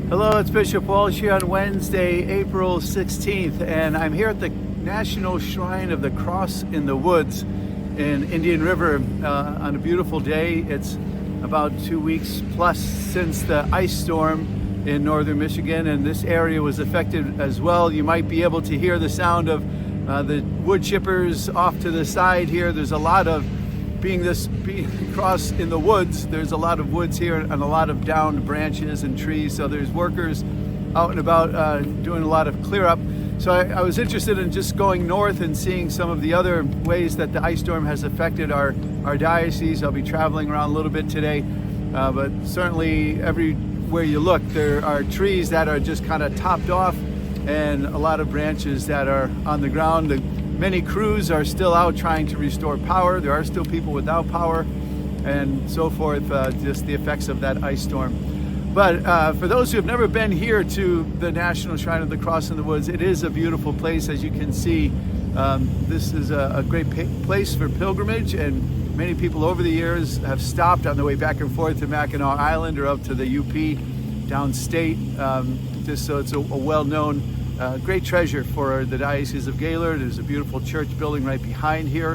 Hello, it's Bishop Walsh here on Wednesday, April 16th, and I'm here at the National Shrine of the Cross in the Woods in Indian River on a beautiful day. It's about 2 weeks plus since the ice storm in northern Michigan, and this area was affected as well. You might be able to hear the sound of the wood chippers off to the side here. There's a lot of being across in the woods, there's a lot of woods here and a lot of downed branches and trees, so there's workers out and about doing a lot of clear up. So I was interested in just going north and seeing some of the other ways that the ice storm has affected our diocese. I'll be traveling around a little bit today, but certainly everywhere you look there are trees that are just kind of topped off and a lot of branches that are on the ground. Many crews are still out trying to restore power. There are still people without power and so forth, just the effects of that ice storm. But for those who have never been here to the National Shrine of the Cross in the Woods, it is a beautiful place. As you can see, this is a great place for pilgrimage, and many people over the years have stopped on the way back and forth to Mackinac Island or up to the UP downstate, just so it's a well-known great treasure for the Diocese of Gaylord. There's a beautiful church building right behind here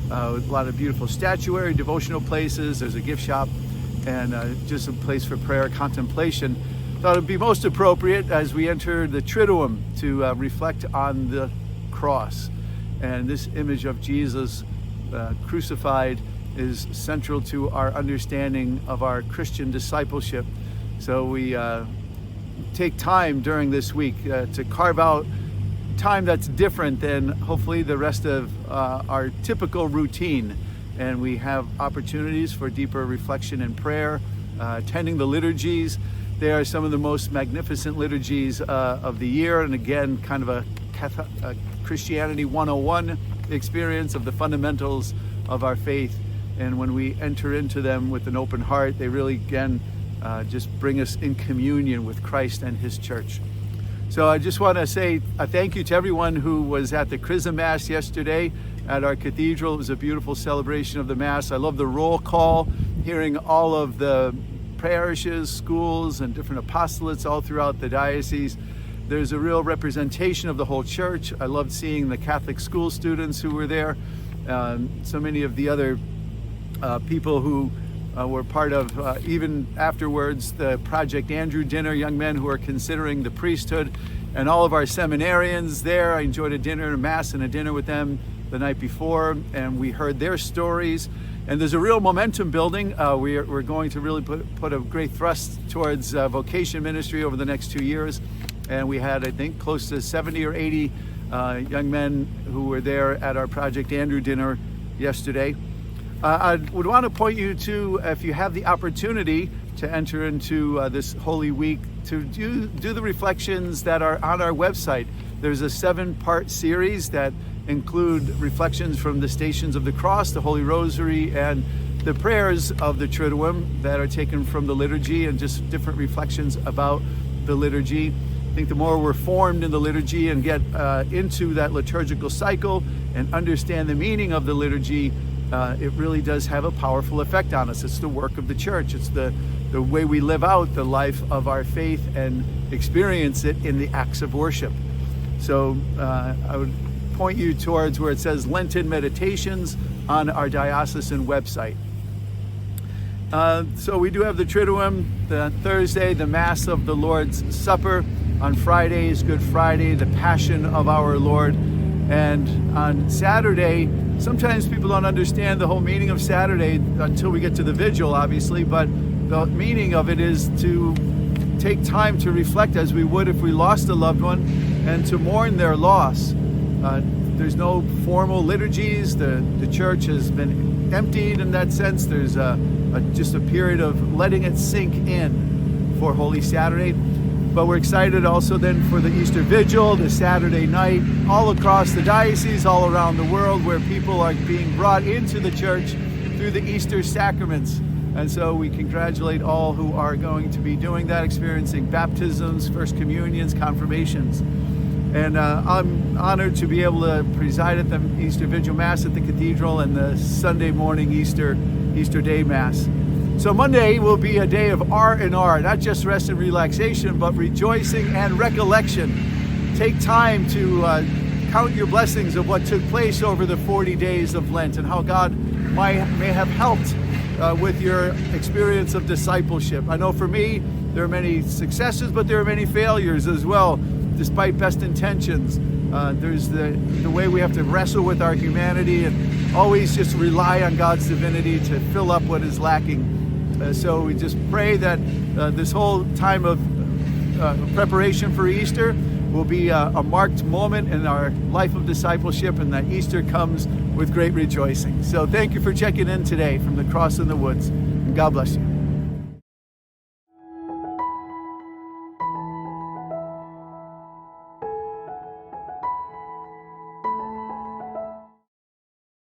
with a lot of beautiful statuary, devotional places. There's a gift shop and just a place for prayer, contemplation. Thought it would be most appropriate as we enter the Triduum to reflect on the cross. And this image of Jesus crucified is central to our understanding of our Christian discipleship. So we take time during this week to carve out time that's different than hopefully the rest of our typical routine, and we have opportunities for deeper reflection and prayer, attending the liturgies. They are some of the most magnificent liturgies of the year, and again kind of a Christianity 101 experience of the fundamentals of our faith. And when we enter into them with an open heart, they really again just bring us in communion with Christ and His church. So I just want to say a thank you to everyone who was at the Chrism Mass yesterday at our Cathedral. It was a beautiful celebration of the Mass. I love the roll call, hearing all of the parishes, schools, and different apostolates all throughout the diocese. There's a real representation of the whole church. I loved seeing the Catholic school students who were there. So many of the other people who were part of, even afterwards, the Project Andrew dinner, young men who are considering the priesthood, and all of our seminarians there. I enjoyed a dinner, a Mass and a dinner with them the night before, and we heard their stories. And there's a real momentum building. We're going to really put a great thrust towards vocation ministry over the next 2 years. And we had, I think, close to 70 or 80 young men who were there at our Project Andrew dinner yesterday. I would want to point you to, if you have the opportunity to enter into this Holy Week, to do the reflections that are on our website. There's a 7-part series that include reflections from the Stations of the Cross, the Holy Rosary, and the prayers of the Triduum that are taken from the liturgy, and just different reflections about the liturgy. I think the more we're formed in the liturgy and get into that liturgical cycle and understand the meaning of the liturgy, it really does have a powerful effect on us. It's the work of the church. It's the way we live out the life of our faith and experience it in the acts of worship. So I would point you towards where it says Lenten Meditations on our diocesan website. So we do have the Triduum, the Thursday, the Mass of the Lord's Supper. On Friday is Good Friday, the Passion of our Lord. And on Saturday, sometimes people don't understand the whole meaning of Saturday until we get to the Vigil, obviously, but the meaning of it is to take time to reflect as we would if we lost a loved one, and to mourn their loss. There's no formal liturgies. The church has been emptied in that sense. There's just a period of letting it sink in for Holy Saturday. But we're excited also then for the Easter Vigil, the Saturday night, all across the diocese, all around the world, where people are being brought into the church through the Easter sacraments. And so we congratulate all who are going to be doing that, experiencing baptisms, first communions, confirmations. And I'm honored to be able to preside at the Easter Vigil Mass at the Cathedral and the Sunday morning Easter Day Mass. So Monday will be a day of R&R, not just rest and relaxation, but rejoicing and recollection. Take time to count your blessings of what took place over the 40 days of Lent and how God may have helped with your experience of discipleship. I know for me, there are many successes, but there are many failures as well, despite best intentions. There's the way we have to wrestle with our humanity and always just rely on God's divinity to fill up what is lacking. So we just pray that this whole time of preparation for Easter will be a marked moment in our life of discipleship, and that Easter comes with great rejoicing. So thank you for checking in today from the Cross in the Woods. God bless you.